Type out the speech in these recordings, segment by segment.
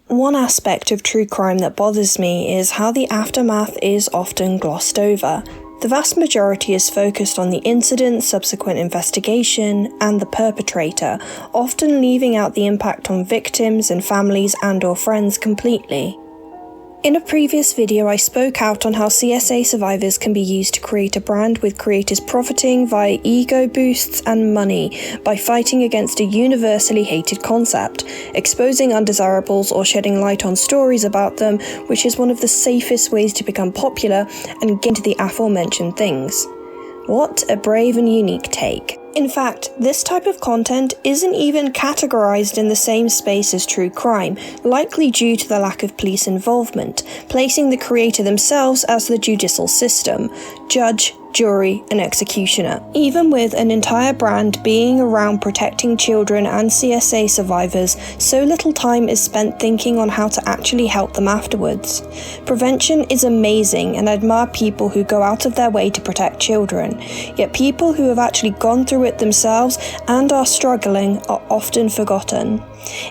One aspect of true crime that bothers me is how the aftermath is often glossed over. The vast majority is focused on the incident, subsequent investigation, and the perpetrator, often leaving out the impact on victims and families and/or friends completely. In a previous video, I spoke out on how CSA survivors can be used to create a brand with creators profiting via ego boosts and money by fighting against a universally hated concept, exposing undesirables or shedding light on stories about them, which is one of the safest ways to become popular and get into the aforementioned things. What a brave and unique take. In fact, this type of content isn't even categorized in the same space as true crime, likely due to the lack of police involvement, placing the creator themselves as the judicial system, judge, jury, and executioner. Even with an entire brand being around protecting children and CSA survivors, so little time is spent thinking on how to actually help them afterwards. Prevention is amazing, and I admire people who go out of their way to protect children, yet people who have actually gone through it themselves and are struggling are often forgotten.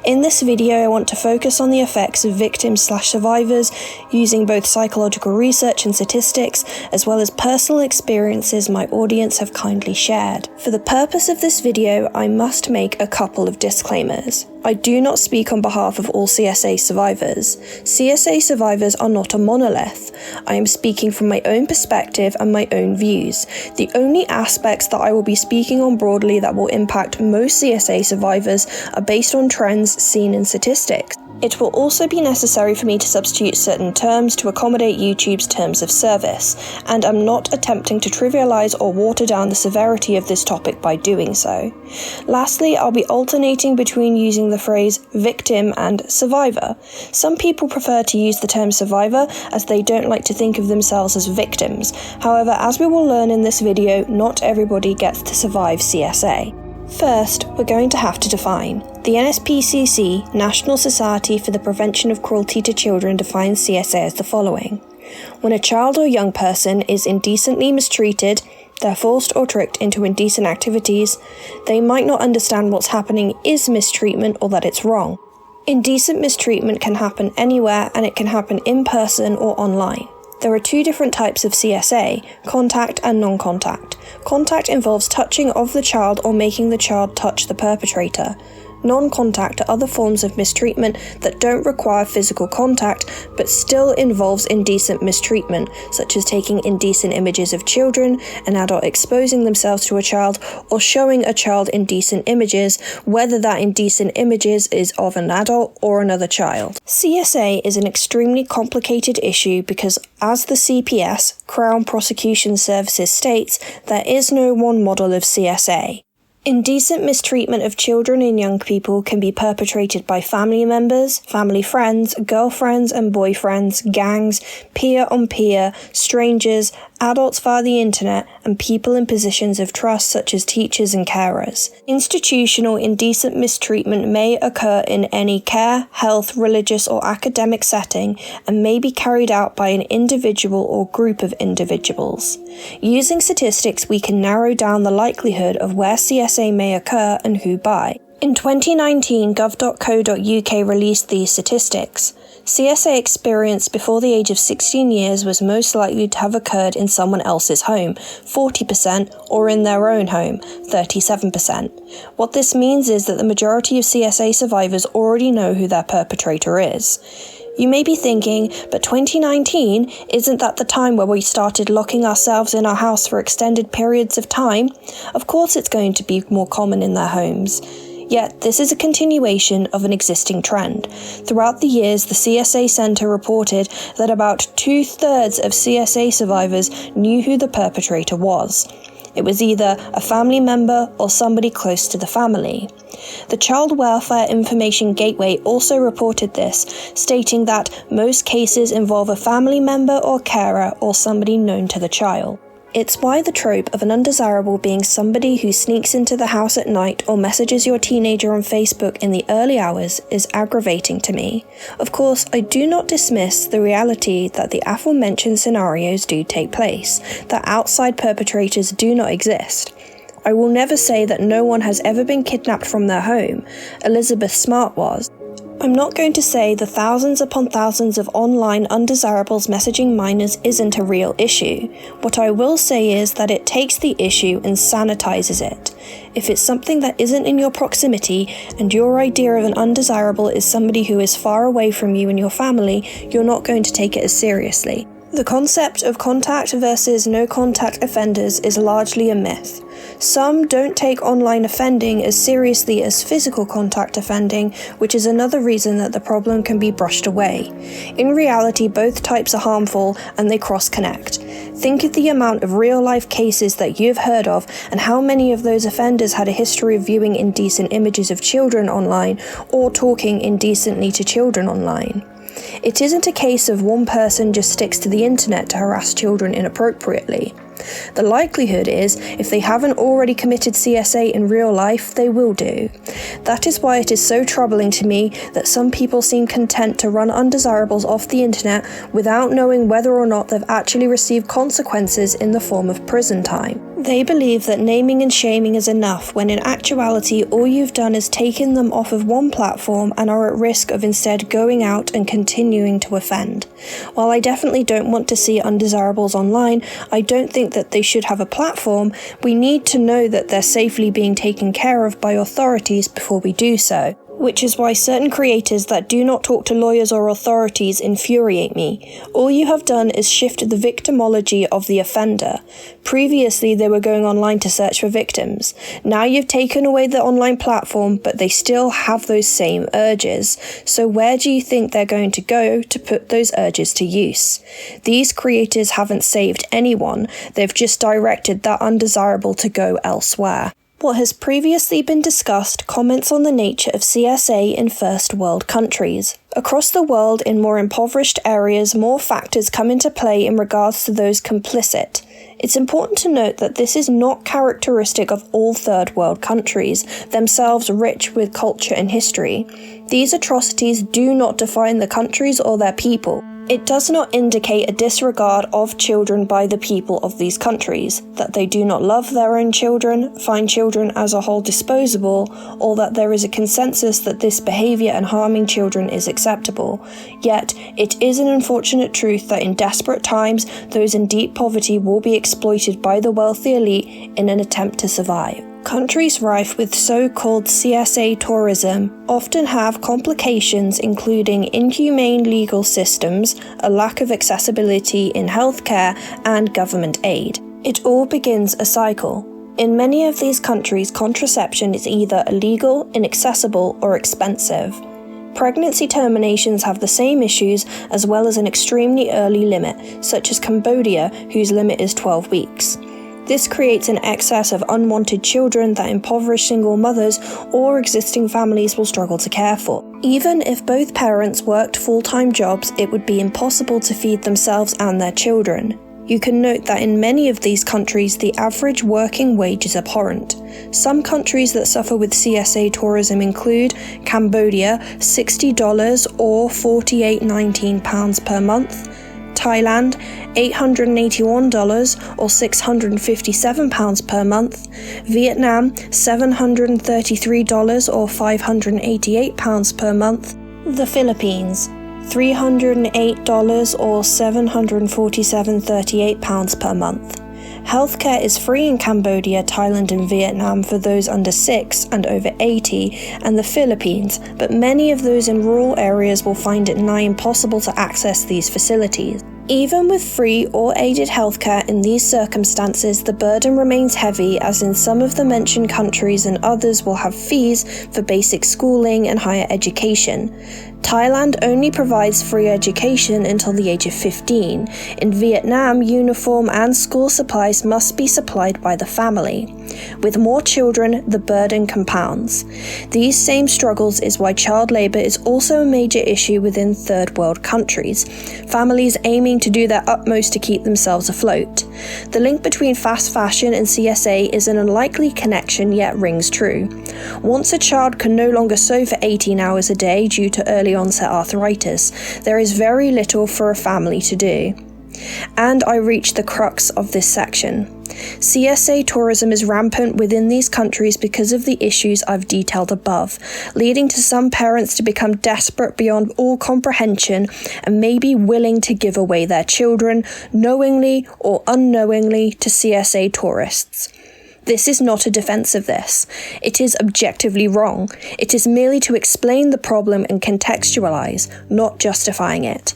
In this video, I want to focus on the effects of victims/survivors using both psychological research and statistics, as well as personal experiences my audience have kindly shared. For the purpose of this video, I must make a couple of disclaimers. I do not speak on behalf of all CSA survivors. CSA survivors are not a monolith. I am speaking from my own perspective and my own views. The only aspects that I will be speaking on broadly that will impact most CSA survivors are based on trends seen in statistics. It will also be necessary for me to substitute certain terms to accommodate YouTube's terms of service, and I'm not attempting to trivialize or water down the severity of this topic by doing so. Lastly, I'll be alternating between using the phrase victim and survivor. Some people prefer to use the term survivor as they don't like to think of themselves as victims. However, as we will learn in this video, not everybody gets to survive CSA. First, we're going to have to define. The NSPCC, National Society for the Prevention of Cruelty to Children, defines CSA as the following. When a child or young person is indecently mistreated, they're forced or tricked into indecent activities, they might not understand what's happening is mistreatment or that it's wrong. Indecent mistreatment can happen anywhere, and it can happen in person or online. There are two different types of CSA, contact and non-contact. Contact involves touching of the child or making the child touch the perpetrator. Non-contact are other forms of mistreatment that don't require physical contact but still involves indecent mistreatment, such as taking indecent images of children, an adult exposing themselves to a child, or showing a child indecent images, whether that indecent images is of an adult or another child. CSA is an extremely complicated issue because, as the CPS, Crown Prosecution Services, states, there is no one model of CSA. Indecent mistreatment of children and young people can be perpetrated by family members, family friends, girlfriends and boyfriends, gangs, peer-on-peer, strangers, adults via the internet, and people in positions of trust such as teachers and carers. Institutional indecent mistreatment may occur in any care, health, religious or academic setting and may be carried out by an individual or group of individuals. Using statistics, we can narrow down the likelihood of where CSA may occur and who by. In 2019, gov.co.uk released these statistics. CSA experience before the age of 16 years was most likely to have occurred in someone else's home, 40%, or in their own home, 37%. What this means is that the majority of CSA survivors already know who their perpetrator is. You may be thinking, but 2019, isn't that the time where we started locking ourselves in our house for extended periods of time? Of course it's going to be more common in their homes. Yet, this is a continuation of an existing trend. Throughout the years, the CSA Centre reported that about 2/3 of CSA survivors knew who the perpetrator was. It was either a family member or somebody close to the family. The Child Welfare Information Gateway also reported this, stating that most cases involve a family member or carer or somebody known to the child. It's why the trope of an undesirable being somebody who sneaks into the house at night or messages your teenager on Facebook in the early hours is aggravating to me. Of course, I do not dismiss the reality that the aforementioned scenarios do take place, that outside perpetrators do not exist. I will never say that no one has ever been kidnapped from their home. Elizabeth Smart was. I'm not going to say the thousands upon thousands of online undesirables messaging minors isn't a real issue. What I will say is that it takes the issue and sanitizes it. If it's something that isn't in your proximity, and your idea of an undesirable is somebody who is far away from you and your family, you're not going to take it as seriously. The concept of contact versus no contact offenders is largely a myth. Some don't take online offending as seriously as physical contact offending, which is another reason that the problem can be brushed away. In reality, both types are harmful and they cross-connect. Think of the amount of real-life cases that you've heard of and how many of those offenders had a history of viewing indecent images of children online or talking indecently to children online. It isn't a case of one person just sticks to the internet to harass children inappropriately. The likelihood is, if they haven't already committed CSA in real life, they will do. That is why it is so troubling to me that some people seem content to run undesirables off the internet without knowing whether or not they've actually received consequences in the form of prison time. They believe that naming and shaming is enough, when in actuality all you've done is taken them off of one platform and are at risk of instead going out and continuing to offend. While I definitely don't want to see undesirables online, I don't think that they should have a platform. We need to know that they're safely being taken care of by authorities before we do so. Which is why certain creators that do not talk to lawyers or authorities infuriate me. All you have done is shift the victimology of the offender. Previously, they were going online to search for victims. Now you've taken away the online platform, but they still have those same urges. So where do you think they're going to go to put those urges to use? These creators haven't saved anyone. They've just directed that undesirable to go elsewhere. What has previously been discussed comments on the nature of CSA in first world countries. Across the world, in more impoverished areas, more factors come into play in regards to those complicit. It's important to note that this is not characteristic of all third world countries, themselves rich with culture and history. These atrocities do not define the countries or their people. It does not indicate a disregard of children by the people of these countries, that they do not love their own children, find children as a whole disposable, or that there is a consensus that this behaviour and harming children is acceptable. Yet, it is an unfortunate truth that in desperate times, those in deep poverty will be exploited by the wealthy elite in an attempt to survive. Countries rife with so-called CSA tourism often have complications including inhumane legal systems, a lack of accessibility in healthcare, and government aid. It all begins a cycle. In many of these countries, contraception is either illegal, inaccessible, or expensive. Pregnancy terminations have the same issues as well as an extremely early limit, such as Cambodia, whose limit is 12 weeks. This creates an excess of unwanted children that impoverished single mothers or existing families will struggle to care for. Even if both parents worked full-time jobs, it would be impossible to feed themselves and their children. You can note that in many of these countries, the average working wage is abhorrent. Some countries that suffer with CSA tourism include Cambodia, $60 or £48.19 per month, Thailand, $881 or £657 per month, Vietnam, $733 or £588 per month, the Philippines, $308 or £747.38 per month. Healthcare is free in Cambodia, Thailand and Vietnam for those under 6 and over 80, and the Philippines, but many of those in rural areas will find it nigh impossible to access these facilities. Even with free or aided healthcare in these circumstances, the burden remains heavy, as in some of the mentioned countries and others will have fees for basic schooling and higher education. Thailand only provides free education until the age of 15. In Vietnam, uniform and school supplies must be supplied by the family. With more children, the burden compounds. These same struggles is why child labour is also a major issue within third world countries, families aiming to do their utmost to keep themselves afloat. The link between fast fashion and CSA is an unlikely connection, yet rings true. Once a child can no longer sew for 18 hours a day due to early onset arthritis, there is very little for a family to do. And I reach the crux of this section. CSA tourism is rampant within these countries because of the issues I've detailed above, leading to some parents to become desperate beyond all comprehension and may be willing to give away their children, knowingly or unknowingly, to CSA tourists. This is not a defence of this. It is objectively wrong. It is merely to explain the problem and contextualise, not justifying it.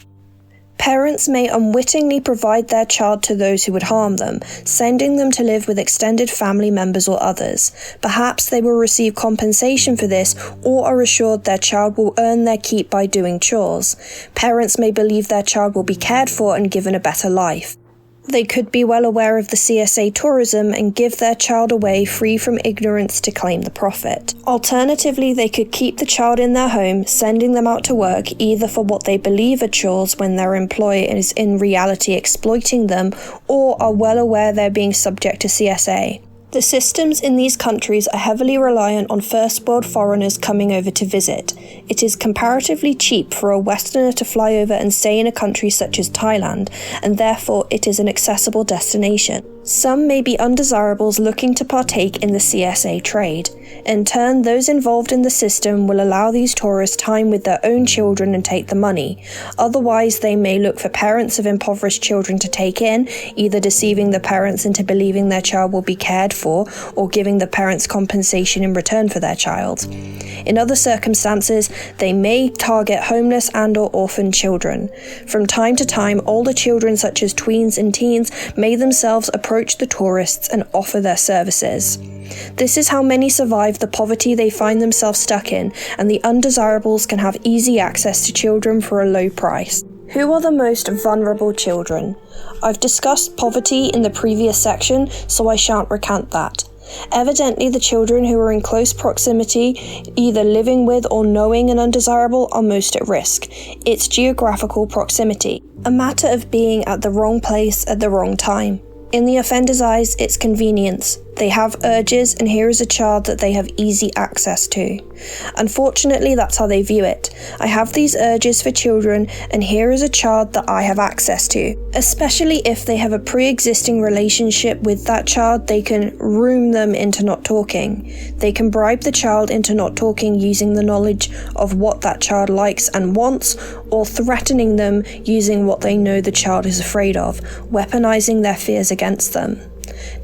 Parents may unwittingly provide their child to those who would harm them, sending them to live with extended family members or others. Perhaps they will receive compensation for this or are assured their child will earn their keep by doing chores. Parents may believe their child will be cared for and given a better life. They could be well aware of the CSA tourism and give their child away free from ignorance to claim the profit. Alternatively, they could keep the child in their home, sending them out to work either for what they believe are chores when their employer is in reality exploiting them, or are well aware they're being subject to CSA. The systems in these countries are heavily reliant on first world foreigners coming over to visit. It is comparatively cheap for a Westerner to fly over and stay in a country such as Thailand, and therefore it is an accessible destination. Some may be undesirables looking to partake in the CSA trade. In turn, those involved in the system will allow these tourists time with their own children and take the money. Otherwise, they may look for parents of impoverished children to take in, either deceiving the parents into believing their child will be cared for, or giving the parents compensation in return for their child. In other circumstances, they may target homeless and/or orphan children. From time to time, older children such as tweens and teens may themselves approach the tourists and offer their services. This is how many survive the poverty they find themselves stuck in, and the undesirables can have easy access to children for a low price. Who are the most vulnerable children? I've discussed poverty in the previous section, so I shan't recount that. Evidently, the children who are in close proximity, either living with or knowing an undesirable, are most at risk. It's geographical proximity, a matter of being at the wrong place at the wrong time. In the offender's eyes, it's convenience. They have urges, and here is a child that they have easy access to. Unfortunately, that's how they view it. I have these urges for children, and here is a child that I have access to. Especially if they have a pre-existing relationship with that child, they can groom them into not talking. They can bribe the child into not talking using the knowledge of what that child likes and wants, or threatening them using what they know the child is afraid of, weaponizing their fears against them.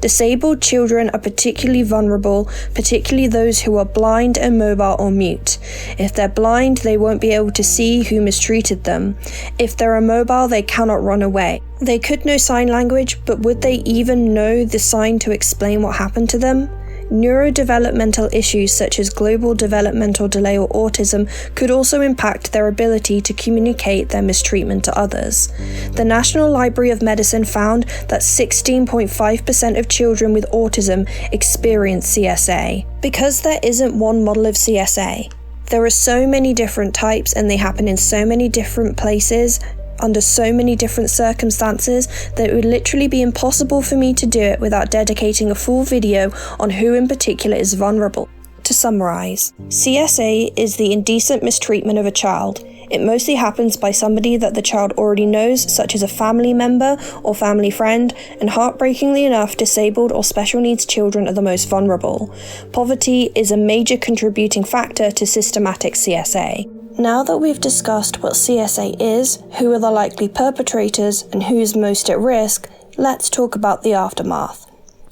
Disabled children are particularly vulnerable, particularly those who are blind, immobile, or mute. If they're blind, they won't be able to see who mistreated them. If they're immobile, they cannot run away. They could know sign language, but would they even know the sign to explain what happened to them? Neurodevelopmental issues such as global developmental delay or autism could also impact their ability to communicate their mistreatment to others. The National Library of Medicine found that 16.5% of children with autism experience CSA. Because there isn't one model of CSA, there are so many different types and they happen in so many different places, under so many different circumstances, that it would literally be impossible for me to do it without dedicating a full video on who in particular is vulnerable. To summarise, CSA is the indecent mistreatment of a child. It mostly happens by somebody that the child already knows, such as a family member or family friend, and heartbreakingly enough, disabled or special needs children are the most vulnerable. Poverty is a major contributing factor to systematic CSA. Now that we've discussed what CSA is, who are the likely perpetrators, and who's most at risk, let's talk about the aftermath.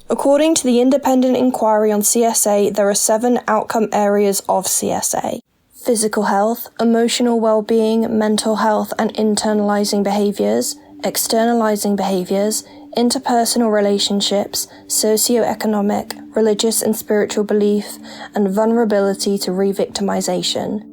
According to the Independent Inquiry on CSA, there are 7 outcome areas of CSA. Physical health, emotional well-being, mental health and internalizing behaviours, externalising behaviours, interpersonal relationships, socio-economic, religious and spiritual belief, and vulnerability to revictimisation.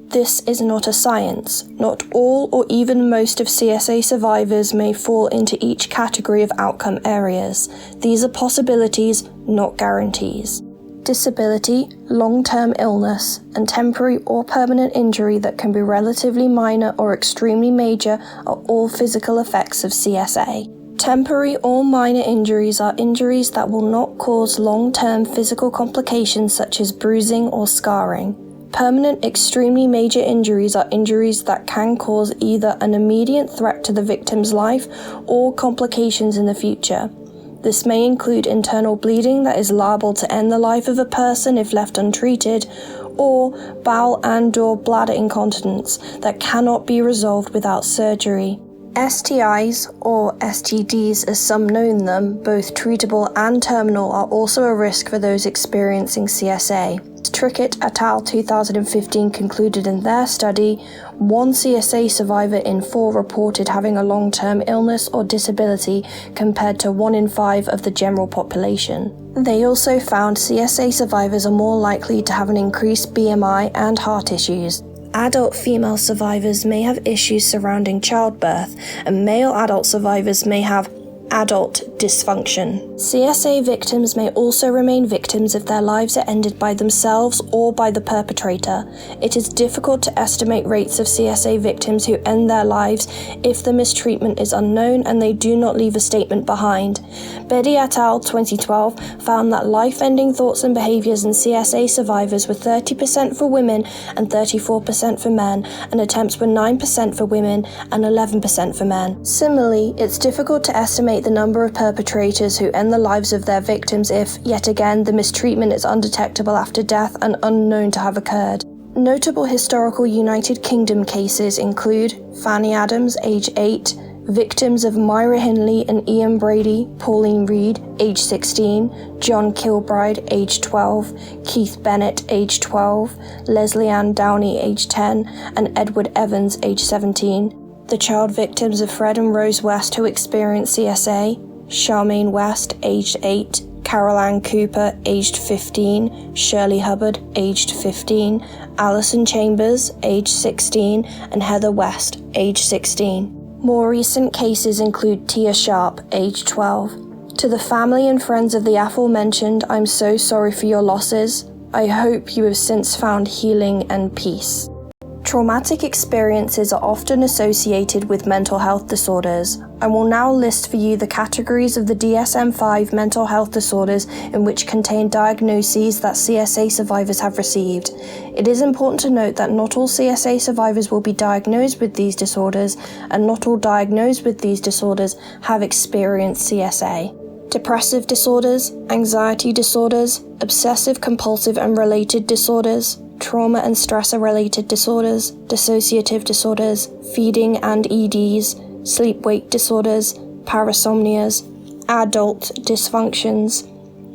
This is not a science. Not all or even most of CSA survivors may fall into each category of outcome areas. These are possibilities, not guarantees. Disability, long-term illness, and temporary or permanent injury that can be relatively minor or extremely major are all physical effects of CSA. Temporary or minor injuries are injuries that will not cause long-term physical complications such as bruising or scarring. Permanent extremely major injuries are injuries that can cause either an immediate threat to the victim's life or complications in the future. This may include internal bleeding that is liable to end the life of a person if left untreated, or bowel and/or bladder incontinence that cannot be resolved without surgery. STIs, or STDs as some know them, both treatable and terminal, are also a risk for those experiencing CSA. Trickett et al. 2015 concluded in their study, 1 CSA survivor in 4 reported having a long-term illness or disability compared to 1 in 5 of the general population. They also found CSA survivors are more likely to have an increased BMI and heart issues. Adult female survivors may have issues surrounding childbirth, and male adult survivors may have adult dysfunction. CSA victims may also remain victims if their lives are ended by themselves or by the perpetrator. It is difficult to estimate rates of CSA victims who end their lives if the mistreatment is unknown and they do not leave a statement behind. Bedi et al. 2012 found that life-ending thoughts and behaviours in CSA survivors were 30% for women and 34% for men, and attempts were 9% for women and 11% for men. Similarly, it's difficult to estimate the number of perpetrators who end the lives of their victims if, yet again, the mistreatment is undetectable after death and unknown to have occurred. Notable historical United Kingdom cases include Fanny Adams, age 8, victims of Myra Hindley and Ian Brady, Pauline Reed, age 16, John Kilbride, age 12, Keith Bennett, age 12, Leslie Ann Downey, age 10, and Edward Evans, age 17. The child victims of Fred and Rose West who experienced CSA, Charmaine West, aged 8, Carol Ann Cooper, aged 15, Shirley Hubbard, aged 15, Alison Chambers, aged 16, and Heather West, aged 16. More recent cases include Tia Sharp, aged 12. To the family and friends of the aforementioned, I'm so sorry for your losses. I hope you have since found healing and peace. Traumatic experiences are often associated with mental health disorders. I will now list for you the categories of the DSM-5 mental health disorders in which contain diagnoses that CSA survivors have received. It is important to note that not all CSA survivors will be diagnosed with these disorders, and not all diagnosed with these disorders have experienced CSA. Depressive disorders, anxiety disorders, obsessive-compulsive and related disorders, trauma and stressor-related disorders, dissociative disorders, feeding and EDs, sleep-wake disorders, parasomnias, adult dysfunctions,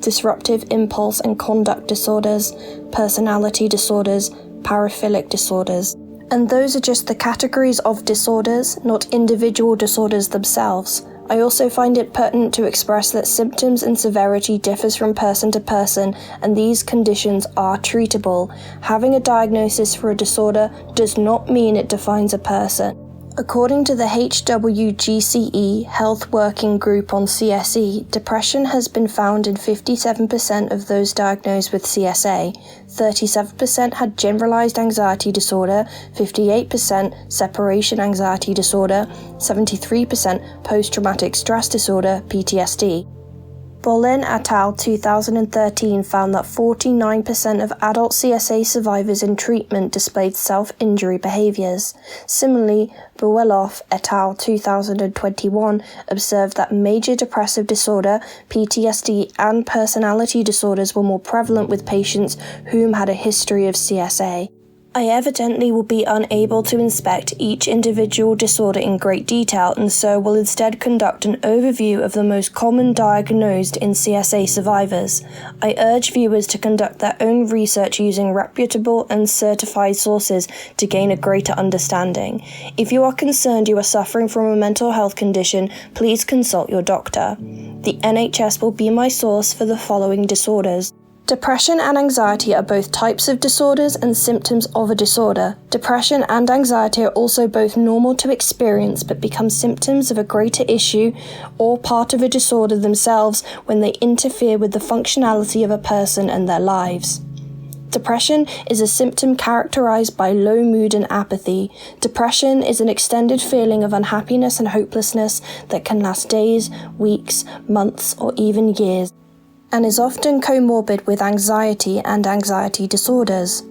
disruptive impulse and conduct disorders, personality disorders, paraphilic disorders. And those are just the categories of disorders, not individual disorders themselves. I also find it pertinent to express that symptoms and severity differs from person to person, and these conditions are treatable. Having a diagnosis for a disorder does not mean it defines a person. According to the HWGCE Health Working Group on CSE, depression has been found in 57% of those diagnosed with CSA, 37% had generalized anxiety disorder, 58% separation anxiety disorder, 73% post-traumatic stress disorder, PTSD. Bolin et al. 2013 found that 49% of adult CSA survivors in treatment displayed self-injury behaviors. Similarly, Bueloff et al. 2021 observed that major depressive disorder, PTSD, and personality disorders were more prevalent with patients whom had a history of CSA. I evidently will be unable to inspect each individual disorder in great detail, and so will instead conduct an overview of the most common diagnosed in CSA survivors. I urge viewers to conduct their own research using reputable and certified sources to gain a greater understanding. If you are concerned you are suffering from a mental health condition, please consult your doctor. The NHS will be my source for the following disorders. Depression and anxiety are both types of disorders and symptoms of a disorder. Depression and anxiety are also both normal to experience but become symptoms of a greater issue or part of a disorder themselves when they interfere with the functionality of a person and their lives. Depression is a symptom characterized by low mood and apathy. Depression is an extended feeling of unhappiness and hopelessness that can last days, weeks, months, or even years, and is often comorbid with anxiety and anxiety disorders.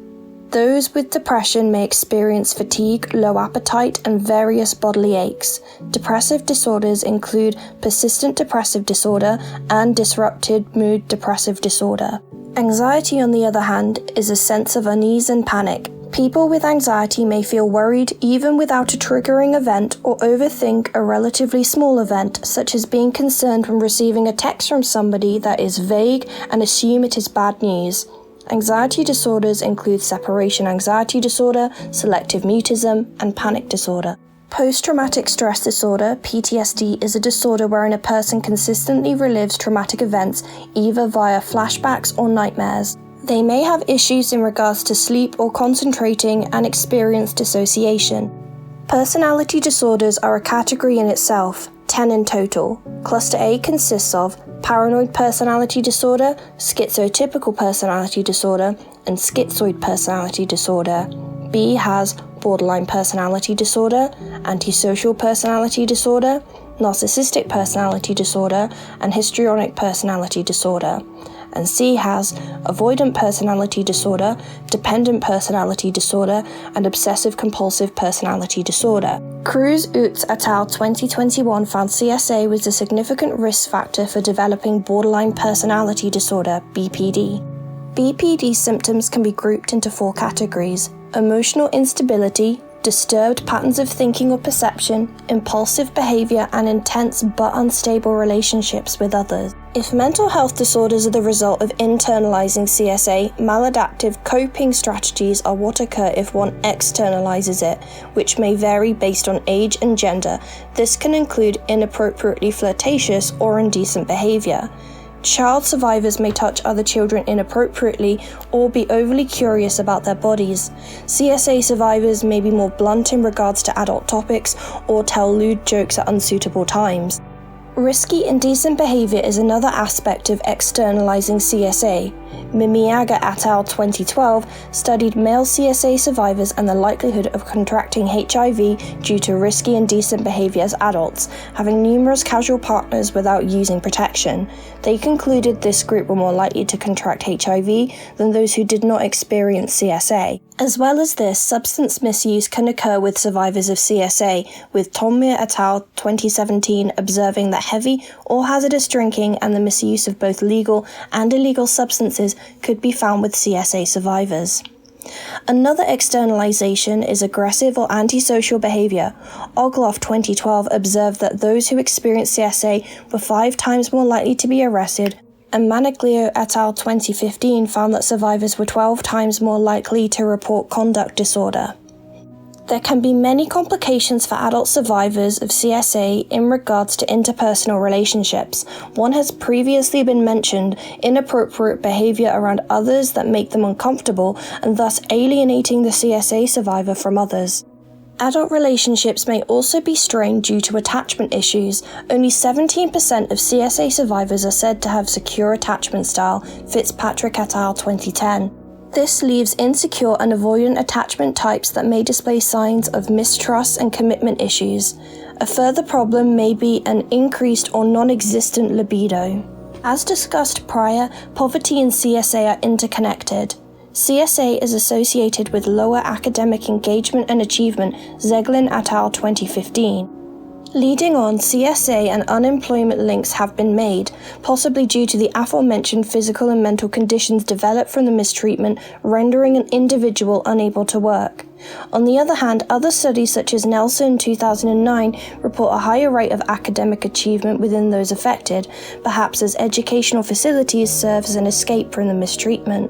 Those with depression may experience fatigue, low appetite, and various bodily aches. Depressive disorders include persistent depressive disorder and disrupted mood depressive disorder. Anxiety, on the other hand, is a sense of unease and panic. People with anxiety may feel worried even without a triggering event or overthink a relatively small event, such as being concerned when receiving a text from somebody that is vague and assume it is bad news. Anxiety disorders include separation anxiety disorder, selective mutism, and panic disorder. Post-traumatic stress disorder, PTSD, is a disorder wherein a person consistently relives traumatic events either via flashbacks or nightmares. They may have issues in regards to sleep or concentrating and experience dissociation. Personality disorders are a category in itself, 10 in total. Cluster A consists of paranoid personality disorder, schizotypical personality disorder, and schizoid personality disorder. B has borderline personality disorder, antisocial personality disorder, narcissistic personality disorder, and histrionic personality disorder. And C has avoidant personality disorder, dependent personality disorder, and obsessive-compulsive personality disorder. Cruz-Utz et al. 2021 found CSA was a significant risk factor for developing borderline personality disorder, BPD. BPD symptoms can be grouped into 4 categories: emotional instability, disturbed patterns of thinking or perception, impulsive behavior, and intense but unstable relationships with others. If mental health disorders are the result of internalizing CSA, maladaptive coping strategies are what occur if one externalizes it, which may vary based on age and gender. This can include inappropriately flirtatious or indecent behavior. Child survivors may touch other children inappropriately or be overly curious about their bodies. CSA survivors may be more blunt in regards to adult topics or tell lewd jokes at unsuitable times. Risky indecent behavior is another aspect of externalizing CSA. Mimiaga et al. 2012 studied male CSA survivors and the likelihood of contracting HIV due to risky indecent behavior as adults, having numerous casual partners without using protection. They concluded this group were more likely to contract HIV than those who did not experience CSA. As well as this, substance misuse can occur with survivors of CSA, with Tomir et al. 2017 observing that heavy or hazardous drinking and the misuse of both legal and illegal substances could be found with CSA survivors. Another externalization is aggressive or antisocial behavior. Ogloff 2012 observed that those who experienced CSA were 5 times more likely to be arrested, and Maniglio et al. 2015 found that survivors were 12 times more likely to report conduct disorder. There can be many complications for adult survivors of CSA in regards to interpersonal relationships. One has previously been mentioned: inappropriate behavior around others that make them uncomfortable and thus alienating the CSA survivor from others. Adult relationships may also be strained due to attachment issues. Only 17% of CSA survivors are said to have secure attachment style, Fitzpatrick et al. 2010. This leaves insecure and avoidant attachment types that may display signs of mistrust and commitment issues. A further problem may be an increased or non-existent libido. As discussed prior, poverty and CSA are interconnected. CSA is associated with lower academic engagement and achievement, Zeglin et al. 2015. Leading on, CSA and unemployment links have been made, possibly due to the aforementioned physical and mental conditions developed from the mistreatment, rendering an individual unable to work. On the other hand, other studies such as Nelson 2009 report a higher rate of academic achievement within those affected, perhaps as educational facilities serve as an escape from the mistreatment.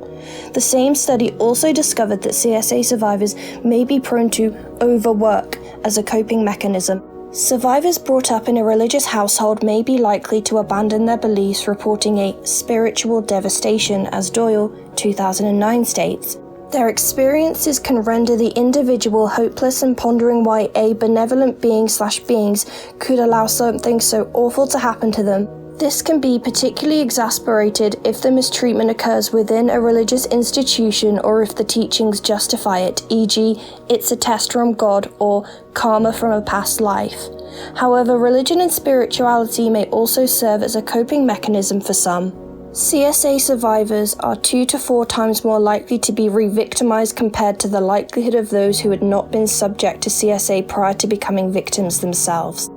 The same study also discovered that CSA survivors may be prone to overwork as a coping mechanism. Survivors brought up in a religious household may be likely to abandon their beliefs, reporting a spiritual devastation, as Doyle 2009 states. Their experiences can render the individual hopeless and pondering why a benevolent being/beings could allow something so awful to happen to them. This can be particularly exasperated if the mistreatment occurs within a religious institution or if the teachings justify it, e.g., it's a test from God or karma from a past life. However, religion and spirituality may also serve as a coping mechanism for some. CSA survivors are 2 to 4 times more likely to be re-victimised compared to the likelihood of those who had not been subject to CSA prior to becoming victims themselves.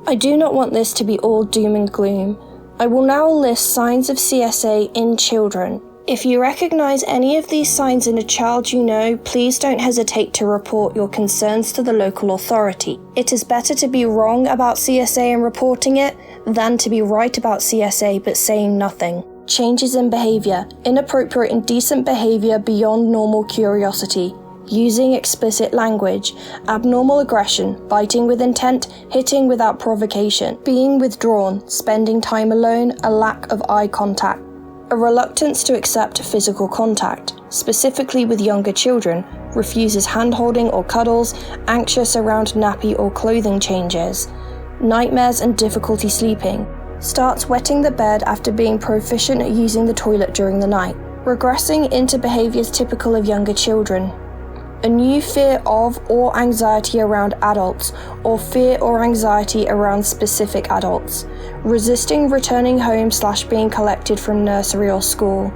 I do not want this to be all doom and gloom. I will now list signs of CSA in children. If you recognise any of these signs in a child you know, please don't hesitate to report your concerns to the local authority. It is better to be wrong about CSA and reporting it than to be right about CSA but saying nothing. Changes in behaviour, inappropriate indecent behaviour beyond normal curiosity, using explicit language, abnormal aggression, biting with intent, hitting without provocation, being withdrawn, spending time alone, a lack of eye contact, a reluctance to accept physical contact, specifically with younger children, refuses hand-holding or cuddles, anxious around nappy or clothing changes, nightmares and difficulty sleeping, starts wetting the bed after being proficient at using the toilet during the night, regressing into behaviours typical of younger children, a new fear of or anxiety around adults, or fear or anxiety around specific adults, resisting returning home / being collected from nursery or school,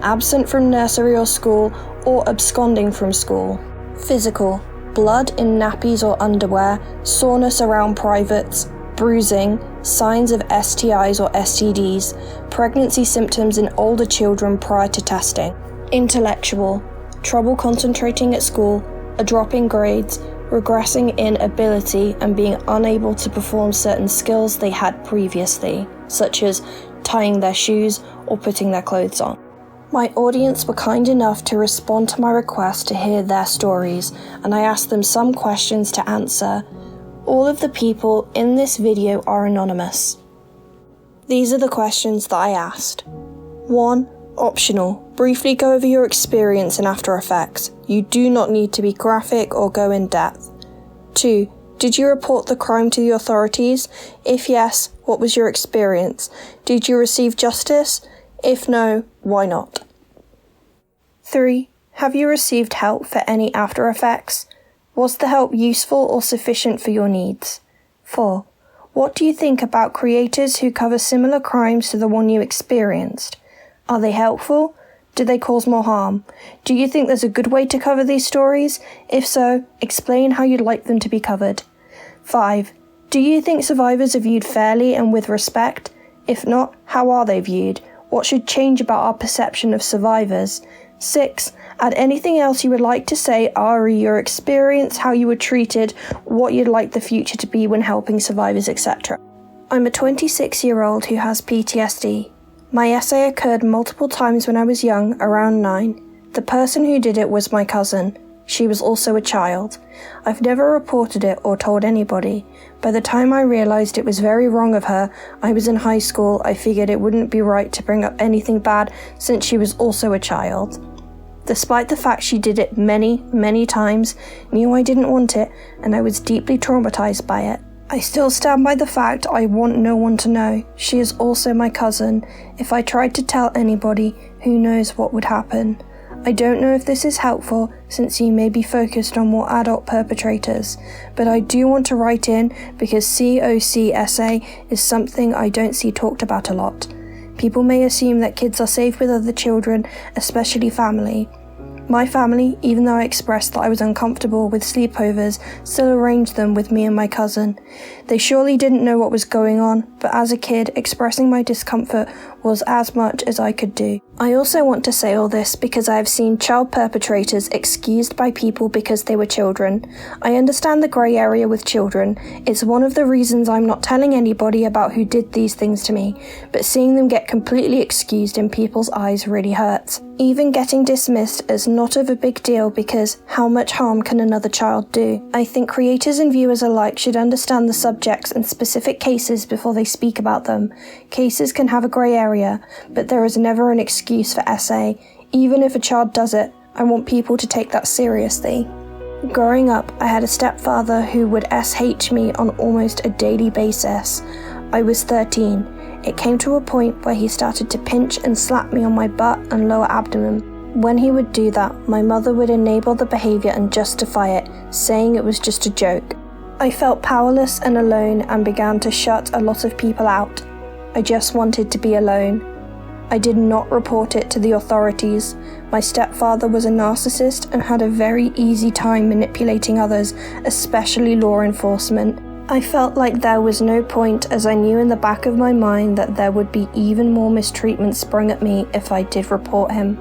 absent from nursery or school, or absconding from school. Physical, blood in nappies or underwear, soreness around privates, bruising, signs of STIs or STDs, pregnancy symptoms in older children prior to testing. Intellectual, trouble concentrating at school, a drop in grades, regressing in ability and being unable to perform certain skills they had previously, such as tying their shoes or putting their clothes on. My audience were kind enough to respond to my request to hear their stories, and I asked them some questions to answer. All of the people in this video are anonymous. These are the questions that I asked. 1. Optional. Briefly go over your experience in After Effects. You do not need to be graphic or go in depth. 2. Did you report the crime to the authorities? If yes, what was your experience? Did you receive justice? If no, why not? 3. Have you received help for any After Effects? Was the help useful or sufficient for your needs? 4. What do you think about creators who cover similar crimes to the one you experienced? Are they helpful? Do they cause more harm? Do you think there's a good way to cover these stories? If so, explain how you'd like them to be covered. 5. Do you think survivors are viewed fairly and with respect? If not, how are they viewed? What should change about our perception of survivors? 6. Add anything else you would like to say, re your experience, how you were treated, what you'd like the future to be when helping survivors, etc. I'm a 26-year-old who has PTSD. My essay occurred multiple times when I was young, around 9. The person who did it was my cousin. She was also a child. I've never reported it or told anybody. By the time I realised it was very wrong of her, I was in high school. I figured it wouldn't be right to bring up anything bad since she was also a child. Despite the fact she did it many times, knew I didn't want it, and I was deeply traumatised by it. I still stand by the fact I want no one to know. She is also my cousin. If I tried to tell anybody, who knows what would happen. I don't know if this is helpful since you may be focused on more adult perpetrators, but I do want to write in because CSA is something I don't see talked about a lot. People may assume that kids are safe with other children, especially family. My family, even though I expressed that I was uncomfortable with sleepovers, still arranged them with me and my cousin. They surely didn't know what was going on, but as a kid, expressing my discomfort was as much as I could do. I also want to say all this because I have seen child perpetrators excused by people because they were children. I understand the grey area with children. It's one of the reasons I'm not telling anybody about who did these things to me, but seeing them get completely excused in people's eyes really hurts. Even getting dismissed as not of a big deal because how much harm can another child do? I think creators and viewers alike should understand the subjects and specific cases before they speak about them. Cases can have a grey area, but there is never an excuse for SA. Even if a child does it, I want people to take that seriously. Growing up, I had a stepfather who would SH me on almost a daily basis. I was 13. It came to a point where he started to pinch and slap me on my butt and lower abdomen. When he would do that, my mother would enable the behaviour and justify it, saying it was just a joke. I felt powerless and alone and began to shut a lot of people out. I just wanted to be alone. I did not report it to the authorities. My stepfather was a narcissist and had a very easy time manipulating others, especially law enforcement. I felt like there was no point, as I knew in the back of my mind that there would be even more mistreatment sprung at me if I did report him.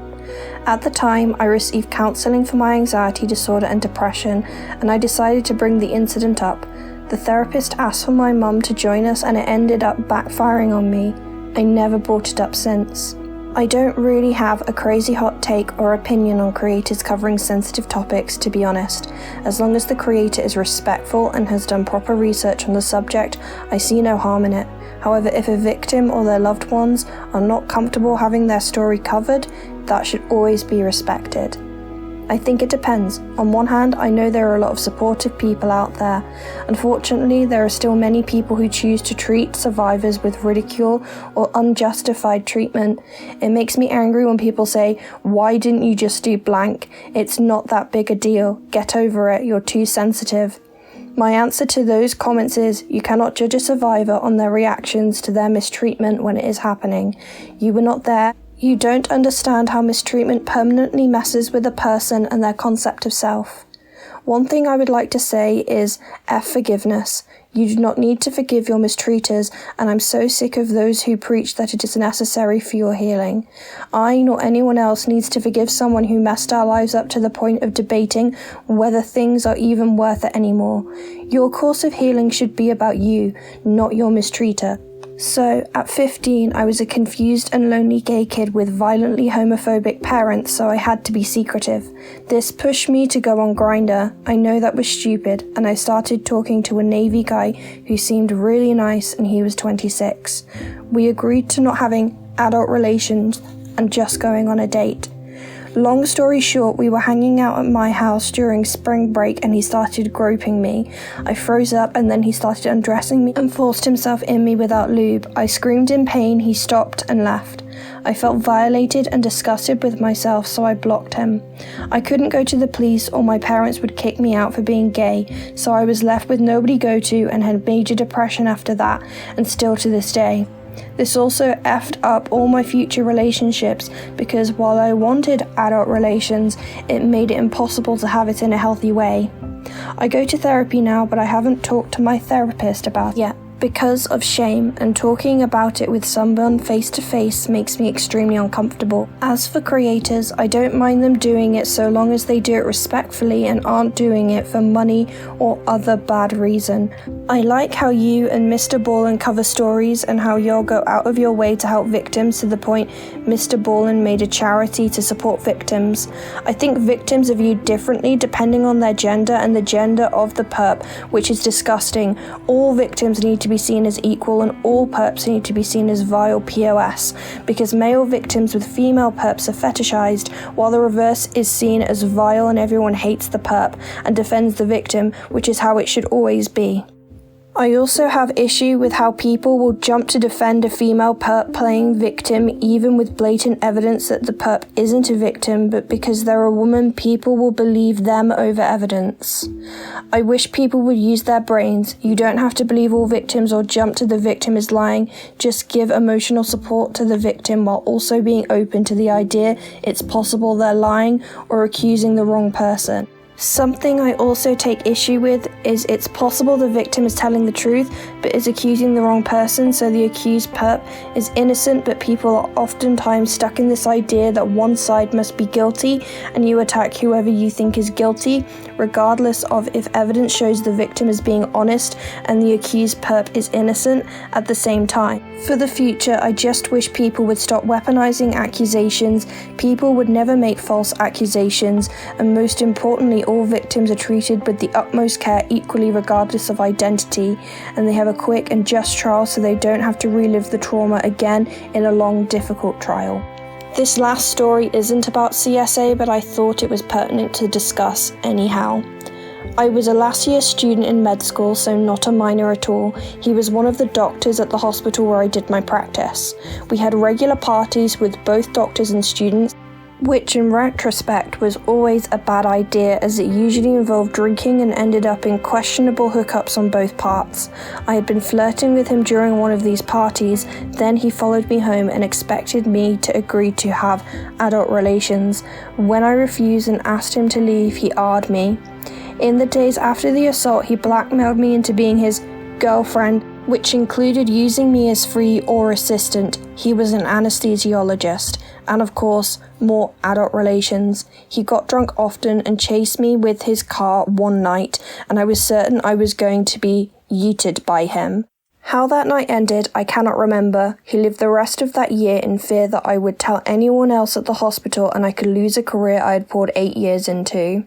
At the time, I received counselling for my anxiety disorder and depression, and I decided to bring the incident up. The therapist asked for my mum to join us, and it ended up backfiring on me. I never brought it up since. I don't really have a crazy hot take or opinion on creators covering sensitive topics, to be honest. As long as the creator is respectful and has done proper research on the subject, I see no harm in it. However, if a victim or their loved ones are not comfortable having their story covered, that should always be respected. I think it depends. On one hand, I know there are a lot of supportive people out there. Unfortunately, there are still many people who choose to treat survivors with ridicule or unjustified treatment. It makes me angry when people say, "Why didn't you just do blank? It's not that big a deal. Get over it. You're too sensitive." My answer to those comments is, you cannot judge a survivor on their reactions to their mistreatment when it is happening. You were not there. You don't understand how mistreatment permanently messes with a person and their concept of self. One thing I would like to say is forgiveness. You do not need to forgive your mistreaters, and I'm so sick of those who preach that it is necessary for your healing. I nor anyone else needs to forgive someone who messed our lives up to the point of debating whether things are even worth it anymore. Your course of healing should be about you, not your mistreater. So, at 15, I was a confused and lonely gay kid with violently homophobic parents, so I had to be secretive. This pushed me to go on Grindr. I know that was stupid, and I started talking to a Navy guy who seemed really nice, and he was 26. We agreed to not having adult relations and just going on a date. Long story short, we were hanging out at my house during spring break and he started groping me. I froze up and then he started undressing me and forced himself in me without lube. I screamed in pain, he stopped and left. I felt violated and disgusted with myself, so I blocked him. I couldn't go to the police or my parents would kick me out for being gay, so I was left with nobody to go to and had major depression after that, and still to this day. This also effed up all my future relationships because while I wanted adult relations, it made it impossible to have it in a healthy way. I go to therapy now, but I haven't talked to my therapist about it yet because of shame, and talking about it with someone face to face makes me extremely uncomfortable. As for creators, I don't mind them doing it so long as they do it respectfully and aren't doing it for money or other bad reason. I like how you and Mr. Ballin cover stories and how you'll go out of your way to help victims to the point Mr. Ballin made a charity to support victims. I think victims are viewed differently depending on their gender and the gender of the perp, which is disgusting. All victims need to be seen as equal and all perps need to be seen as vile POS, because male victims with female perps are fetishized, while the reverse is seen as vile and everyone hates the perp and defends the victim, which is how it should always be. I also have issue with how people will jump to defend a female perp playing victim even with blatant evidence that the perp isn't a victim, but because they're a woman, people will believe them over evidence. I wish people would use their brains. You don't have to believe all victims or jump to the victim is lying. Just give emotional support to the victim while also being open to the idea it's possible they're lying or accusing the wrong person. Something I also take issue with is it's possible the victim is telling the truth but is accusing the wrong person, so the accused perp is innocent, but people are oftentimes stuck in this idea that one side must be guilty and you attack whoever you think is guilty, regardless of if evidence shows the victim is being honest and the accused perp is innocent at the same time. For the future, I just wish people would stop weaponizing accusations, people would never make false accusations, and most importantly, all victims are treated with the utmost care equally regardless of identity, and they have a quick and just trial so they don't have to relive the trauma again in a long, difficult trial. This last story isn't about CSA, but I thought it was pertinent to discuss anyhow. I was a last year student in med school, so not a minor at all. He was one of the doctors at the hospital where I did my practice. We had regular parties with both doctors and students. which in retrospect was always a bad idea, as it usually involved drinking and ended up in questionable hookups on both parts. I had been flirting with him during one of these parties, then he followed me home and expected me to agree to have adult relations. When I refused and asked him to leave, he AR'd me. In the days after the assault, he blackmailed me into being his girlfriend, which included using me as free or assistant. He was an anesthesiologist, and of course, more adult relations. He got drunk often and chased me with his car one night, and I was certain I was going to be yeeted by him. How that night ended, I cannot remember. He lived the rest of that year in fear that I would tell anyone else at the hospital and I could lose a career I had poured 8 years into.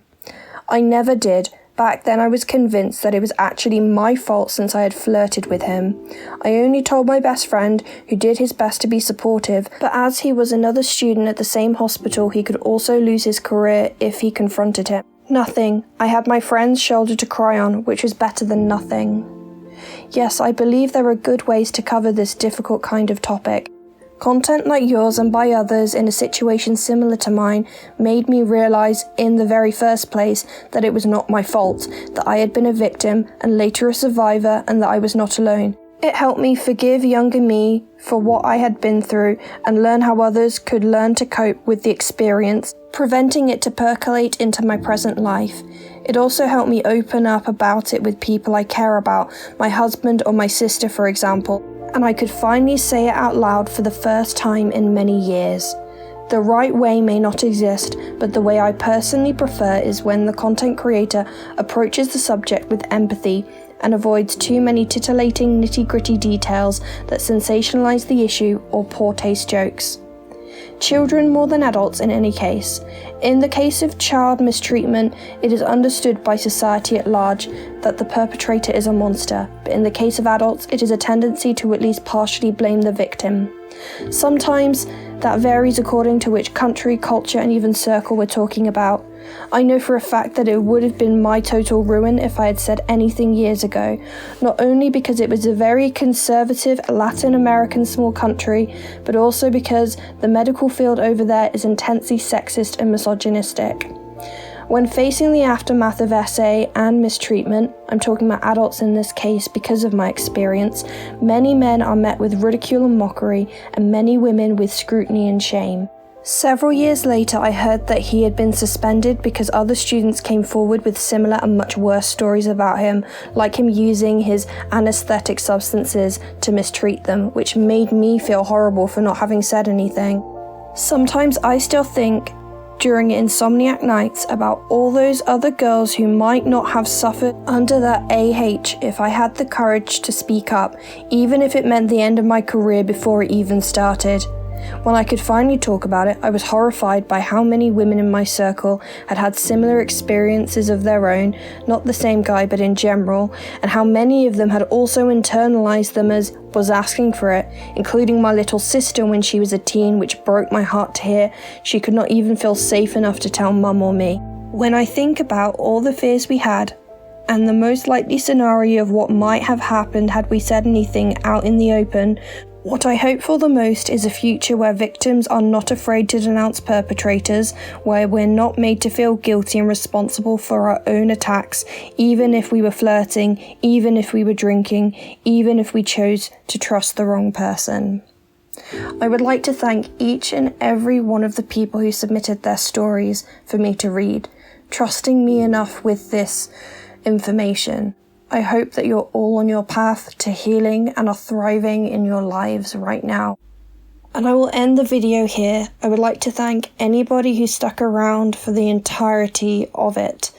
I never did. Back then I was convinced that it was actually my fault since I had flirted with him. I only told my best friend, who did his best to be supportive, but as he was another student at the same hospital, he could also lose his career if he confronted him. Nothing. I had my friend's shoulder to cry on, which was better than nothing. Yes, I believe there are good ways to cover this difficult kind of topic. Content like yours and by others in a situation similar to mine made me realise in the very first place that it was not my fault, that I had been a victim and later a survivor, and that I was not alone. It helped me forgive younger me for what I had been through and learn how others could learn to cope with the experience, preventing it to percolate into my present life. It also helped me open up about it with people I care about, my husband or my sister for example, and I could finally say it out loud for the first time in many years. The right way may not exist, but the way I personally prefer is when the content creator approaches the subject with empathy and avoids too many titillating nitty-gritty details that sensationalize the issue or poor taste jokes. Children more than adults in any case. In the case of child mistreatment, it is understood by society at large that the perpetrator is a monster, but in the case of adults, it is a tendency to at least partially blame the victim. Sometimes that varies according to which country, culture, and even circle we're talking about. I know for a fact that it would have been my total ruin if I had said anything years ago, not only because it was a very conservative Latin American small country, but also because the medical field over there is intensely sexist and misogynistic. When facing the aftermath of SA and mistreatment, I'm talking about adults in this case because of my experience, many men are met with ridicule and mockery, and many women with scrutiny and shame. Several years later, I heard that he had been suspended because other students came forward with similar and much worse stories about him, like him using his anesthetic substances to mistreat them, which made me feel horrible for not having said anything. Sometimes I still think, during insomniac nights, about all those other girls who might not have suffered under that if I had the courage to speak up, even if it meant the end of my career before it even started. When I could finally talk about it, I was horrified by how many women in my circle had had similar experiences of their own, not the same guy but in general, and how many of them had also internalized them as was asking for it, including my little sister when she was a teen, which broke my heart to hear she could not even feel safe enough to tell mum or me. When I think about all the fears we had, and the most likely scenario of what might have happened had we said anything out in the open, what I hope for the most is a future where victims are not afraid to denounce perpetrators, where we're not made to feel guilty and responsible for our own attacks, even if we were flirting, even if we were drinking, even if we chose to trust the wrong person. I would like to thank each and every one of the people who submitted their stories for me to read, trusting me enough with this information. I hope that you're all on your path to healing and are thriving in your lives right now. And I will end the video here. I would like to thank anybody who stuck around for the entirety of it.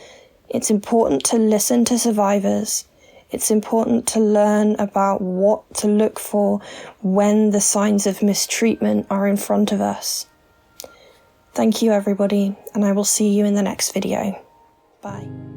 It's important to listen to survivors. It's important to learn about what to look for when the signs of mistreatment are in front of us. Thank you everybody, and I will see you in the next video. Bye.